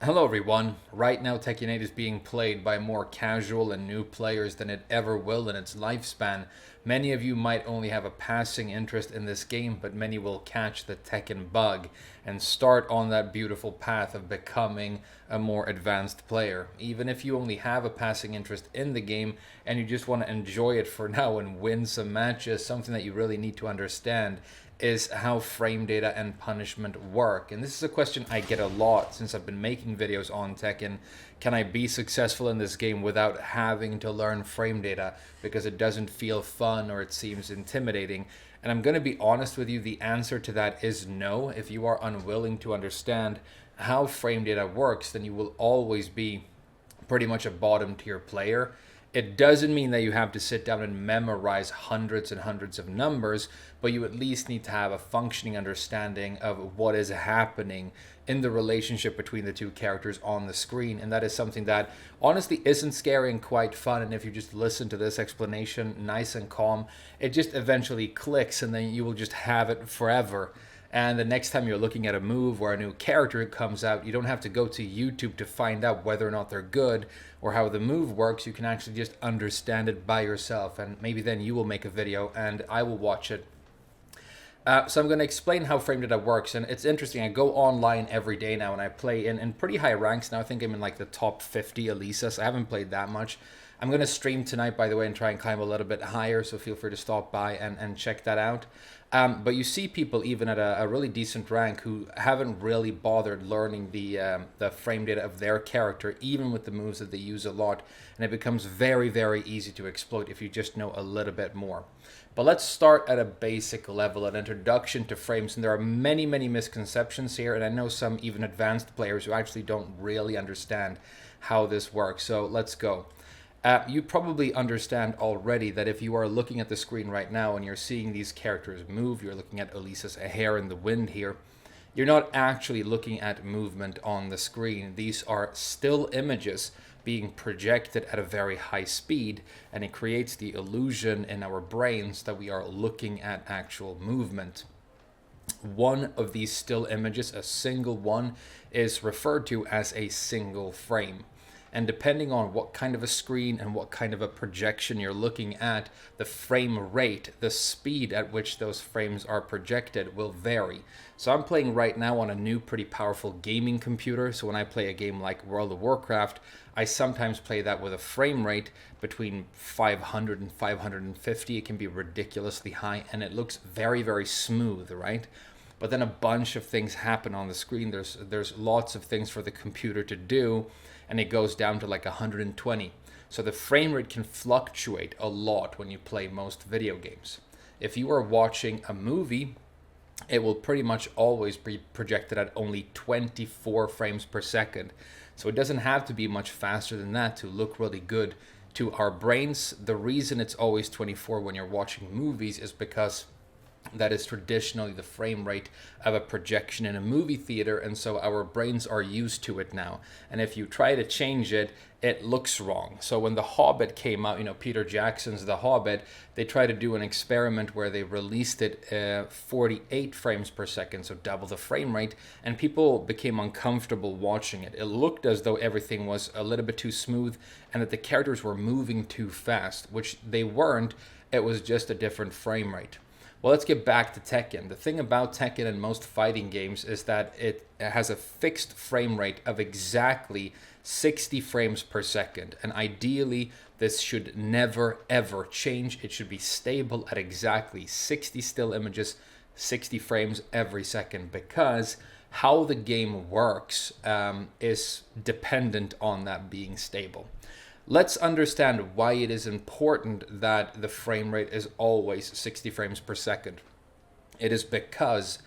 Hello everyone. Right now Tekken 8 is being played by more casual and new players than it ever will in its lifespan. Many of you might only have a passing interest in this game, but many will catch the Tekken bug and start on that beautiful path of becoming a more advanced player. Even if you only have a passing interest in the game and you just want to enjoy it for now and win some matches, something that you really need to understand is how frame data and punishment work. And this is a question I get a lot since I've been making videos on Tekken. Can I be successful in this game without having to learn frame data because it doesn't feel fun or it seems intimidating? And I'm going to be honest with you, the answer to that is no. If you are unwilling to understand how frame data works, then you will always be pretty much a bottom tier player. It doesn't mean that you have to sit down and memorize hundreds and hundreds of numbers, but you at least need to have a functioning understanding of what is happening in the relationship between the two characters on the screen. And that is something that honestly isn't scary and quite fun. And if you just listen to this explanation nice and calm, it just eventually clicks and then you will just have it forever. And the next time you're looking at a move or a new character comes out, you don't have to go to YouTube to find out whether or not they're good or how the move works. You can actually just understand it by yourself. And maybe then you will make a video and I will watch it. So I'm going to explain how frame data works. And it's interesting. I go online every day now and I play in pretty high ranks. Now I think I'm in like the top 50 Alisas. I haven't played that much. I'm going to stream tonight, by the way, and try and climb a little bit higher, so feel free to stop by and check that out. But you see people even at a really decent rank who haven't really bothered learning the frame data of their character, even with the moves that they use a lot, and it becomes very, very easy to exploit if you just know a little bit more. But let's start at a basic level, an introduction to frames, and there are many, many misconceptions here, and I know some even advanced players who actually don't really understand how this works, so let's go. You probably understand already that if you are looking at the screen right now and you're seeing these characters move, you're looking at Elisa's hair in the wind here, you're not actually looking at movement on the screen. These are still images being projected at a very high speed, and it creates the illusion in our brains that we are looking at actual movement. One of these still images, a single one, is referred to as a single frame. And depending on what kind of a screen and what kind of a projection you're looking at, the frame rate, the speed at which those frames are projected will vary. So I'm playing right now on a new pretty powerful gaming computer. So when I play a game like World of Warcraft, I sometimes play that with a frame rate between 500 and 550. It can be ridiculously high and it looks very, very smooth, right? But then a bunch of things happen on the screen. There's lots of things for the computer to do, and it goes down to like 120. So the frame rate can fluctuate a lot when you play most video games. If you are watching a movie, it will pretty much always be projected at only 24 frames per second. So it doesn't have to be much faster than that to look really good to our brains. The reason it's always 24 when you're watching movies is because that is traditionally the frame rate of a projection in a movie theater, and so our brains are used to it now. And if you try to change it, it looks wrong. So when The Hobbit came out, Peter Jackson's The Hobbit, they tried to do an experiment where they released it 48 frames per second, so double the frame rate, and people became uncomfortable watching it. It looked as though everything was a little bit too smooth and that the characters were moving too fast, which they weren't. It was just a different frame rate. Well, let's get back to Tekken. The thing about Tekken and most fighting games is that it has a fixed frame rate of exactly 60 frames per second. And ideally, this should never, ever change. It should be stable at exactly 60 still images, 60 frames every second, because how the game works is dependent on that being stable. Let's understand why it is important that the frame rate is always 60 frames per second. It is because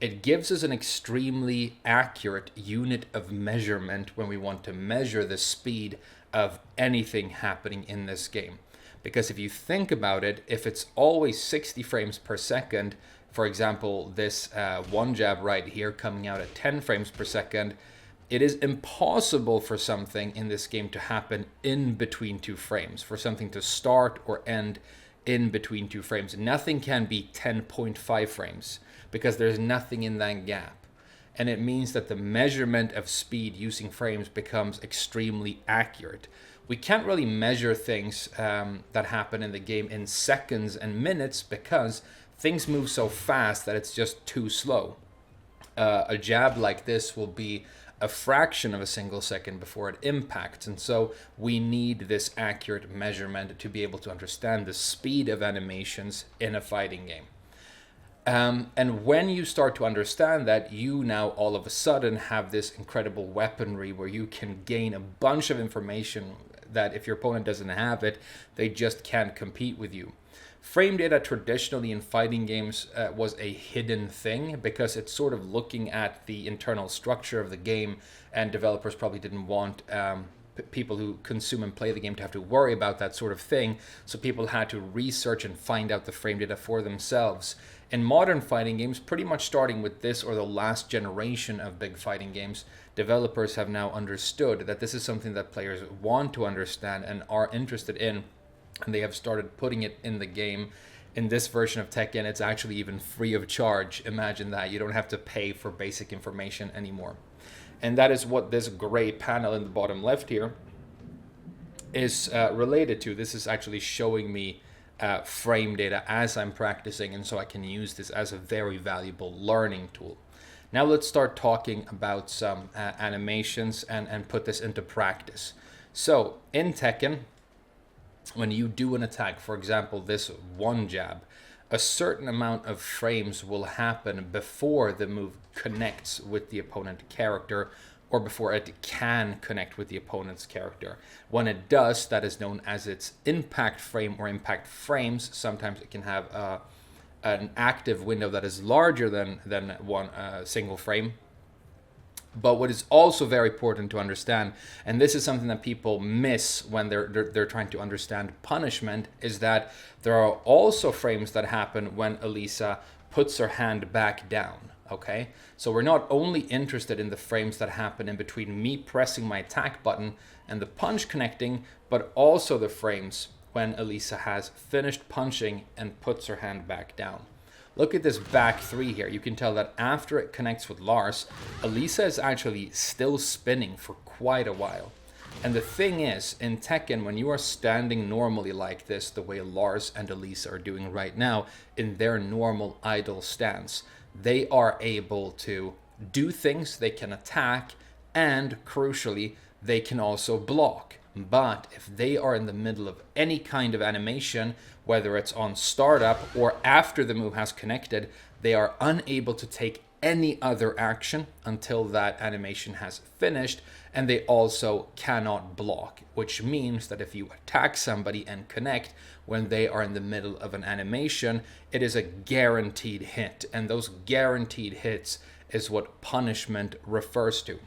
it gives us an extremely accurate unit of measurement when we want to measure the speed of anything happening in this game. Because if you think about it, if it's always 60 frames per second, for example, this one jab right here coming out at 10 frames per second, it is impossible for something in this game to happen in between two frames, for something to start or end in between two frames. Nothing can be 10.5 frames because there's nothing in that gap. and it means that the measurement of speed using frames becomes extremely accurate. We can't really measure things that happen in the game in seconds and minutes because things move so fast that it's just too slow. A jab like this will be a fraction of a single second before it impacts, and so we need this accurate measurement to be able to understand the speed of animations in a fighting game. And when you start to understand that, you now all of a sudden have this incredible weaponry where you can gain a bunch of information that if your opponent doesn't have it, they just can't compete with you. Frame data traditionally in fighting games was a hidden thing because it's sort of looking at the internal structure of the game, and developers probably didn't want people who consume and play the game to have to worry about that sort of thing. So people had to research and find out the frame data for themselves. In modern fighting games, pretty much starting with this or the last generation of big fighting games, developers have now understood that this is something that players want to understand and are interested in. And they have started putting it in the game. In this version of Tekken, it's actually even free of charge. Imagine that. You don't have to pay for basic information anymore. And that is what this gray panel in the bottom left here is related to. This is actually showing me frame data as I'm practicing, and so I can use this as a very valuable learning tool. Now let's start talking about some animations and put this into practice. So in Tekken, when you do an attack, for example, this one jab, a certain amount of frames will happen before the move connects with the opponent character or before it can connect with the opponent's character. When it does, that is known as its impact frame or impact frames. Sometimes it can have an active window that is larger than one single frame. But what is also very important to understand, and this is something that people miss when they're trying to understand punishment, is that there are also frames that happen when Elisa puts her hand back down. Okay, so we're not only interested in the frames that happen in between me pressing my attack button and the punch connecting, but also the frames when Elisa has finished punching and puts her hand back down. Look at this back three here. You can tell that after it connects with Lars, Elisa is actually still spinning for quite a while. And the thing is, in Tekken, when you are standing normally like this, the way Lars and Elisa are doing right now, in their normal idle stance, they are able to do things, they can attack, and crucially, they can also block. But if they are in the middle of any kind of animation, whether it's on startup or after the move has connected, they are unable to take any other action until that animation has finished, and they also cannot block, which means that if you attack somebody and connect when they are in the middle of an animation, it is a guaranteed hit, and those guaranteed hits is what punishment refers to.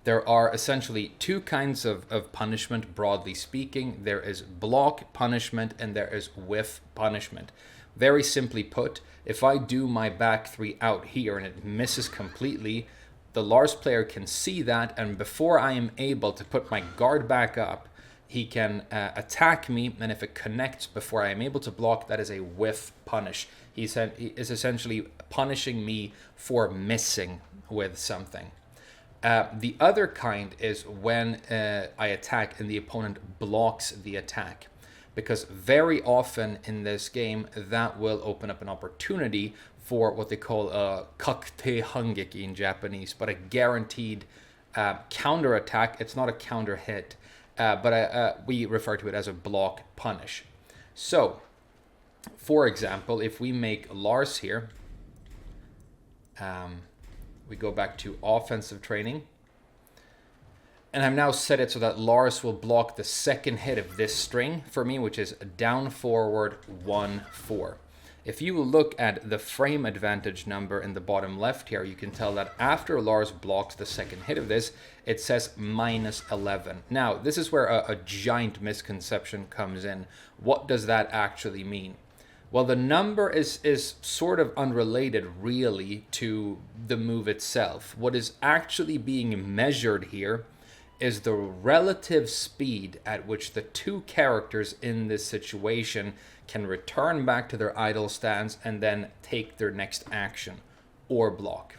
There are essentially two kinds of punishment, broadly speaking. There is block punishment and there is whiff punishment. Very simply put, if I do my back three out here and it misses completely, the Lars player can see that, and before I am able to put my guard back up, he can attack me, and if it connects before I am able to block, that is a whiff punish. He is essentially punishing me for missing with something. The other kind is when I attack and the opponent blocks the attack. Because very often in this game, that will open up an opportunity for what they call a kakute hangeki in Japanese, but a guaranteed counter attack. It's not a counter hit, but we refer to it as a block punish. So, for example, if we make Lars here, we go back to offensive training. And I've now set it so that Lars will block the second hit of this string for me, which is down, forward, 1, 4. If you look at the frame advantage number in the bottom left here, you can tell that after Lars blocks the second hit of this, it says -11. Now, this is where a giant misconception comes in. What does that actually mean? Well, the number is sort of unrelated, really, to the move itself. What is actually being measured here is the relative speed at which the two characters in this situation can return back to their idle stance and then take their next action or block.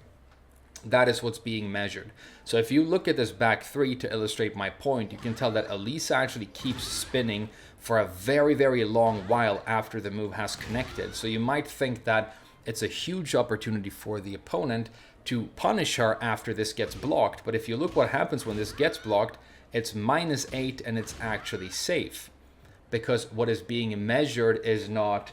That is what's being measured. So if you look at this back three to illustrate my point, you can tell that Elisa actually keeps spinning for a very, very long while after the move has connected. So you might think that it's a huge opportunity for the opponent to punish her after this gets blocked. But if you look what happens when this gets blocked, it's -8 and it's actually safe. Because what is being measured is not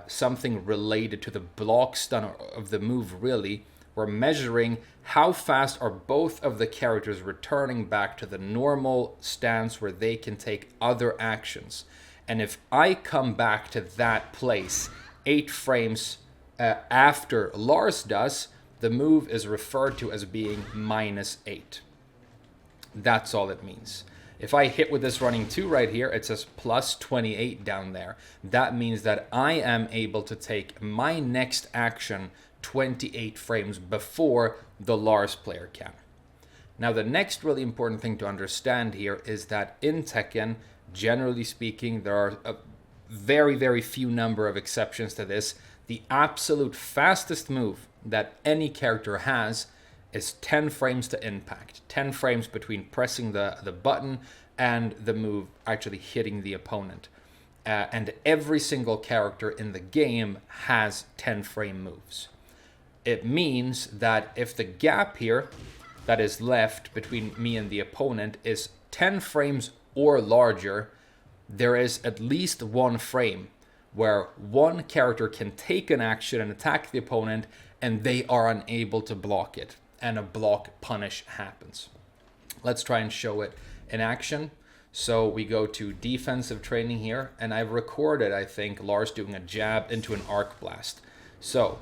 something related to the block stun of the move, really. We're measuring how fast are both of the characters returning back to the normal stance where they can take other actions. And if I come back to that place 8 frames after Lars does, the move is referred to as being -8. That's all it means. If I hit with this running 2 right here, it says +28 down there. That means that I am able to take my next action 28 frames before the Lars player can. Now, the next really important thing to understand here is that in Tekken, generally speaking, there are a very, very few number of exceptions to this. The absolute fastest move that any character has is 10 frames to impact. 10 frames between pressing the button and the move actually hitting the opponent. And every single character in the game has 10 frame moves. It means that if the gap here that is left between me and the opponent is 10 frames or larger, there is at least 1 frame where one character can take an action and attack the opponent and they are unable to block it, and a block punish happens. Let's try and show it in action. So we go to defensive training here, and I've recorded, I think, Lars doing a jab into an arc blast. So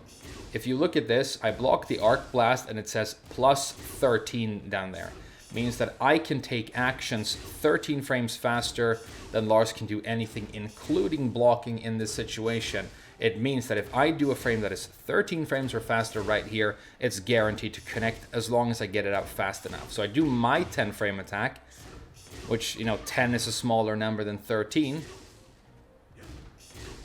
if you look at this, I block the arc blast and it says +13 down there. Means that I can take actions 13 frames faster than Lars can do anything, including blocking in this situation. It means that if I do a frame that is 13 frames or faster right here, it's guaranteed to connect as long as I get it out fast enough. So I do my 10 frame attack, which, 10 is a smaller number than 13.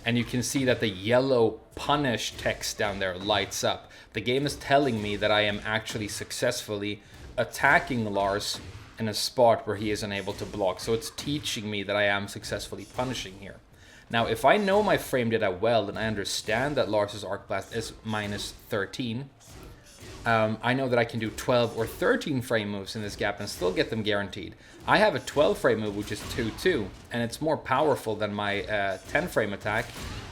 And you can see that the yellow punish text down there lights up. The game is telling me that I am actually successfully attacking Lars in a spot where he is unable to block. So it's teaching me that I am successfully punishing here. Now, if I know my frame data well and I understand that Lars's Arc Blast is -13, I know that I can do 12 or 13 frame moves in this gap and still get them guaranteed. I have a 12 frame move, which is 2-2, and it's more powerful than my 10 frame attack.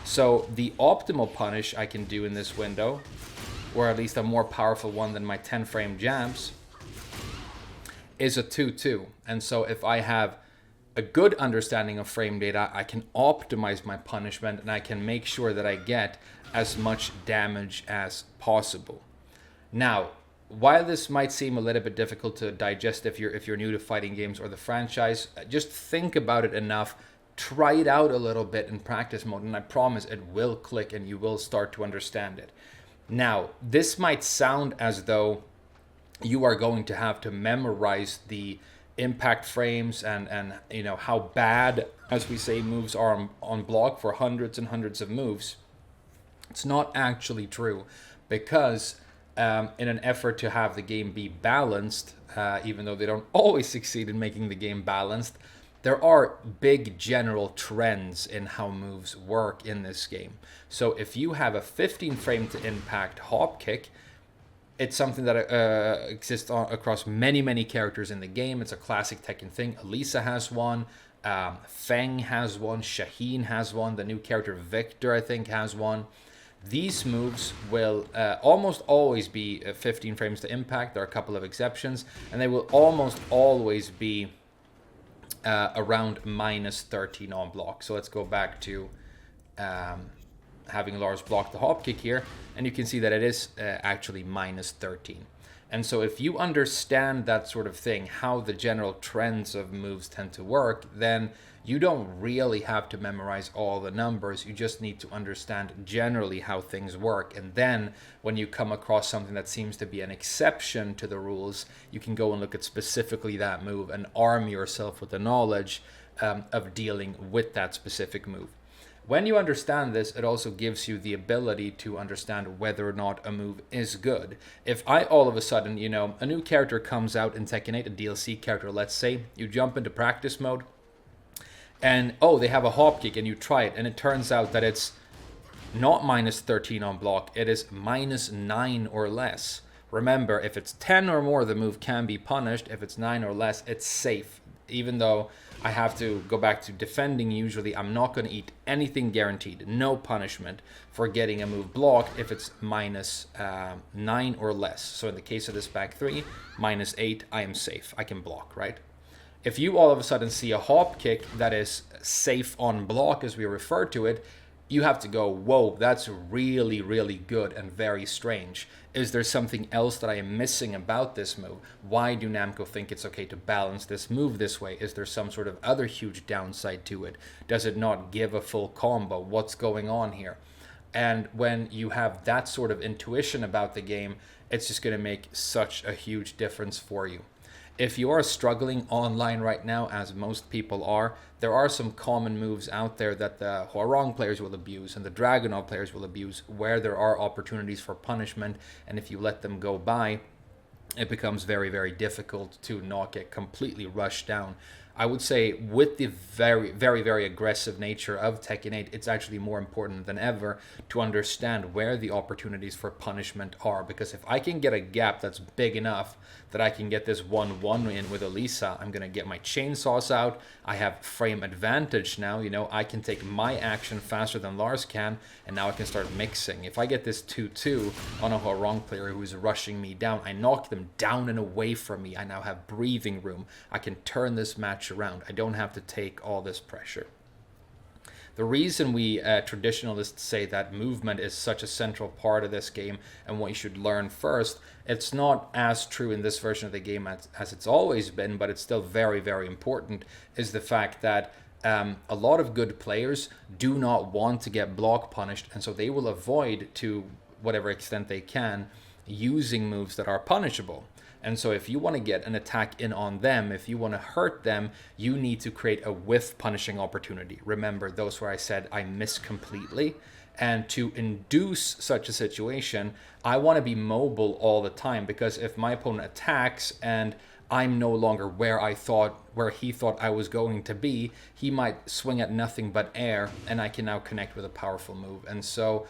So the optimal punish I can do in this window, or at least a more powerful one than my 10 frame jabs, is a 2-2. And so if I have a good understanding of frame data, I can optimize my punishment and I can make sure that I get as much damage as possible. Now, while this might seem a little bit difficult to digest if you're new to fighting games or the franchise, just think about it enough, try it out a little bit in practice mode, and I promise it will click and you will start to understand it. Now, this might sound as though you are going to have to memorize the impact frames and how bad, as we say, moves are on block for hundreds and hundreds of moves. It's not actually true, because in an effort to have the game be balanced, even though they don't always succeed in making the game balanced, there are big general trends in how moves work in this game. So if you have a 15 frame to impact hop kick, it's something that exists across many characters in the game. It's a classic Tekken thing. Elisa has one, Feng has one, Shaheen has one, the new character Victor, I think, has one. These moves will almost always be 15 frames to impact. There are a couple of exceptions, and they will almost always be around -13 on block. So let's go back to having Lars block the hop kick here, and you can see that it is actually -13. And so if you understand that sort of thing, how the general trends of moves tend to work, then you don't really have to memorize all the numbers. You just need to understand generally how things work. And then when you come across something that seems to be an exception to the rules, you can go and look at specifically that move and arm yourself with the knowledge of dealing with that specific move. When you understand this, it also gives you the ability to understand whether or not a move is good. If I all of a sudden, you know, a new character comes out in Tekken 8, a DLC character, let's say, you jump into practice mode, and oh, they have a hop kick, and you try it, and it turns out that it's not minus 13 on block, it is minus 9 or less. Remember, if it's 10 or more, the move can be punished. If it's 9 or less, it's safe. Even though I have to go back to defending usually, I'm not going to eat anything guaranteed. No punishment for getting a move blocked if it's minus 9 or less. So in the case of this back 3, minus 8, I am safe. I can block, right? If you all of a sudden see a hop kick that is safe on block, as we refer to it, you have to go, whoa, that's really, really good and very strange. Is there something else that I am missing about this move? Why do Namco think it's okay to balance this move this way? Is there some sort of other huge downside to it? Does it not give a full combo? What's going on here? And when you have that sort of intuition about the game, it's just going to make such a huge difference for you. If you are struggling online right now, as most people are, there are some common moves out there that the Hwoarang players will abuse and the Dragunov players will abuse, where there are opportunities for punishment, and if you let them go by, it becomes very, very difficult to not get completely rushed down. I would say with the very, very, very aggressive nature of Tekken 8, it's actually more important than ever to understand where the opportunities for punishment are. Because if I can get a gap that's big enough that I can get this 1-1 in with Elisa, I'm going to get my chainsaws out. I have frame advantage now. You know, I can take my action faster than Lars can, and now I can start mixing. If I get this 2-2 on a Hwoarang player who's rushing me down, I knock them down and away from me. I now have breathing room. I can turn this match around. I don't have to take all this pressure. The reason we traditionalists say that movement is such a central part of this game and what you should learn first, it's not as true in this version of the game as it's always been, but it's still very, very important, is the fact that a lot of good players do not want to get block punished, and so they will avoid, to whatever extent they can, using moves that are punishable. And so if you want to get an attack in on them, if you want to hurt them, you need to create a whiff punishing opportunity. Remember, those where I said I miss completely. And to induce such a situation, I want to be mobile all the time, because if my opponent attacks and I'm no longer where he thought I was going to be, he might swing at nothing but air, and I can now connect with a powerful move. And so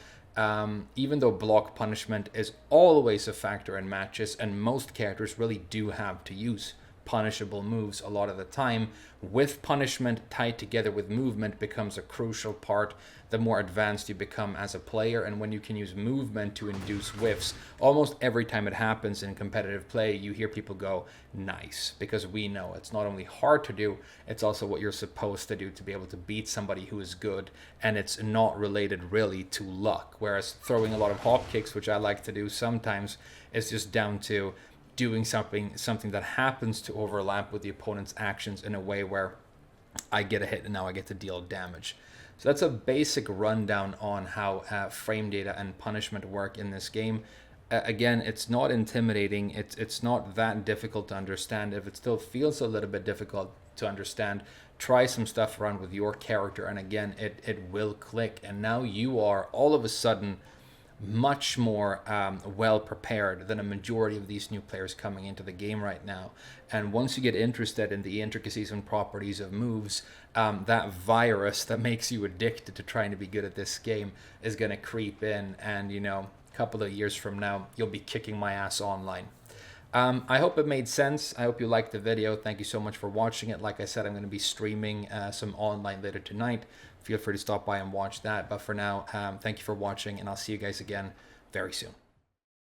even though block punishment is always a factor in matches, and most characters really do have to use punishable moves a lot of the time, with punishment tied together with movement becomes a crucial part the more advanced you become as a player. And when you can use movement to induce whiffs, almost every time it happens in competitive play, you hear people go, nice, because we know it's not only hard to do, it's also what you're supposed to do to be able to beat somebody who is good, and it's not related really to luck. Whereas throwing a lot of hop kicks, which I like to do sometimes, is just down to doing something that happens to overlap with the opponent's actions in a way where I get a hit and now I get to deal damage. So that's a basic rundown on how frame data and punishment work in this game. Again, it's not intimidating. It's not that difficult to understand. If it still feels a little bit difficult to understand, try some stuff around with your character, and again, it will click. And now you are all of a sudden much more well prepared than a majority of these new players coming into the game right now. And once you get interested in the intricacies and properties of moves, that virus that makes you addicted to trying to be good at this game is going to creep in, and you know, a couple of years from now you'll be kicking my ass online. I hope it made sense. I hope you liked the video. Thank you so much for watching it. Like I said, I'm going to be streaming some online later tonight. Feel free to stop by and watch that. But for now, thank you for watching, and I'll see you guys again very soon.